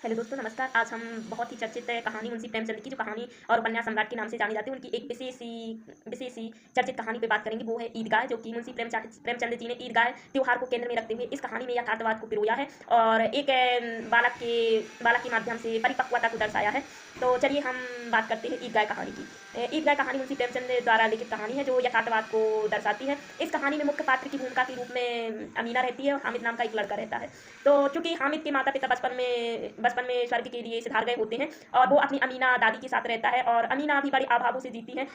Hello दोस्तों, नमस्कार। आज हम बहुत ही चर्चित कहानी मुंशी प्रेमचंद की, जो कहानी और उपन्यास सम्राट के नाम से जानी जाती है, उनकी एक विशेष ही चर्चित कहानी पे बात करेंगे। वो है ईदगाह, जो कि मुंशी प्रेमचंद जी ने ईदगाह त्योहार को केंद्र में रखते हुए इस कहानी में यथार्थवाद को पिरोया है और एक बालक के माध्यम से परिपक्वता को दर्शाया है। तो चलिए हम बात करते हैं ईदगाह कहानी की। ईदगाह कहानी मुंशी प्रेमचंद द्वारा लिखित कहानी है, जो यथार्थवाद को दर्शाती है। इस कहानी में मुख्य पात्र की भूमिका के रूप में अमीना रहती है और हामिद नाम का एक लड़का रहता है। तो चूंकि हामिद के माता पिता बचपन में स्वर्ग के लिए सिधार गए होते हैं और वो अपनी अमीना दादी के साथ रहता है और अमीना भी बड़ी अभावों से जीती है।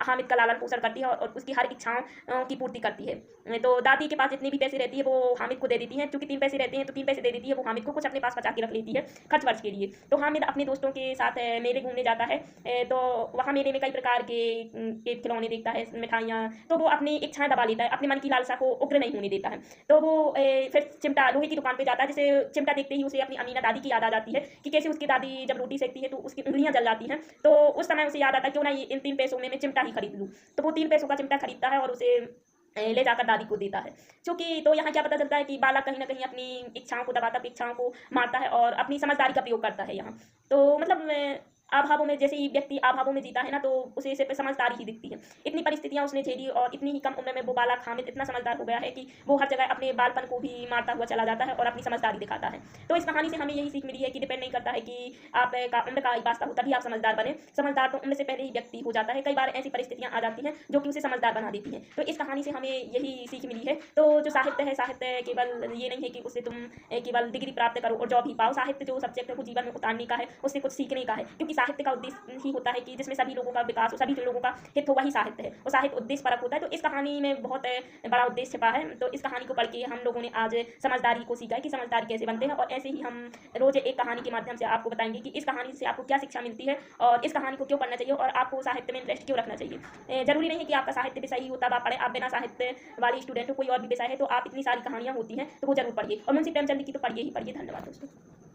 हामिद का लालन पोषण करती है और उसकी हर इच्छाओं की पूर्ति करती है। तो दादी के पास जितनी भी पैसे रहती है वो हामिद को दे देती है। चूंकि 3 पैसे रहते हैं तो 3 पैसे दे देती है वो हामिद को, कुछ अपने पास बचा के रख लेती है खर्च वर्च के लिए। तो हामिद अपने दोस्तों के साथ मेले घूमने जाता है। तो वहाँ मेले में कई प्रकार के खिलौने देखता है, मिठाइयाँ। तो वो अपनी इच्छाएं दबा लेता है, अपने मन की लालसा को उग्र नहीं होने देता है। तो वो फिर चिमटा लोहे की दुकान पे जाता है, जिसे चिमटा देखते ही उसे अपनी अमीना दादी की याद आ जाती है कि कैसे उसकी दादी जब रोटी सेकती है तो उसकी उंगलियां जल जाती हैं। तो उस समय उसे याद आता है क्यों ना इन 3 पैसों में मैं चिमटा ही खरीद लूँ। तो वो 3 पैसों का चिमटा खरीदता है और उसे ले जाकर दादी को देता है। चूंकि तो यहाँ क्या पता चलता है कि बालक कहीं ना कहीं अपनी इच्छाओं को दबाता, अपनी इच्छाओं को मारता है और अपनी समझदारी का प्रयोग करता है यहाँ। तो मतलब अभावों में, जैसे ही व्यक्ति अभावों में जीता है ना, तो उसे सिर्फ समझदारी ही दिखती है। इतनी परिस्थितियां उसने झेली और इतनी ही कम उम्र में वो बालक हामिद इतना समझदार हो गया है कि वो हर जगह अपने बालपन को भी मारता हुआ चला जाता है और अपनी समझदारी दिखाता है। तो इस कहानी से हमें यही सीख मिली है कि डिपेंड नहीं करता है कि आपका उम्र का वास्ता हो तभी आप समझदार बने। समझदार तो उम्र से पहले ही व्यक्ति हो जाता है। कई बार ऐसी परिस्थितियां आ जाती हैं जो कि उसे समझदार बना देती हैं। तो इस कहानी से हमें यही सीख मिली है। तो जो साहित्य है, साहित्य केवल ये नहीं है कि उससे तुम केवल डिग्री प्राप्त करो और जॉब ही पाओ। साहित्य जो सब्जेक्ट है वो जीवन में उतारने का है, उससे कुछ सीखने का है। क्योंकि साहित्य का उद्देश्य ही होता है कि जिसमें सभी लोगों का विकास हो, सभी लोगों का हित हो, वही साहित्य है। और साहित्य उद्देश्य परक होता है। तो इस कहानी में बहुत बड़ा उद्देश्य छिपा है। तो इस कहानी को पढ़ के हम लोगों ने आज समझदारी को सीखा है कि समझदार कैसे बनते हैं। और ऐसे ही हम रोज एक कहानी के माध्यम से आपको बताएंगे कि इस कहानी से आपको क्या शिक्षा मिलती है और इस कहानी को क्यों पढ़ना चाहिए और आपको साहित्य में इंटरेस्ट क्यों रखना चाहिए। जरूरी नहीं है कि आपका साहित्य विषय ही हो तब आप पढ़े। आप बिना साहित्य वाली स्टूडेंट हो, कोई और भी विषय है, तो आप इतनी सारी कहानियां होती हैं तो वो जरूर पढ़िए। और मुंशी प्रेमचंद की तो पढ़िए ही पढ़िए। धन्यवाद दोस्तों।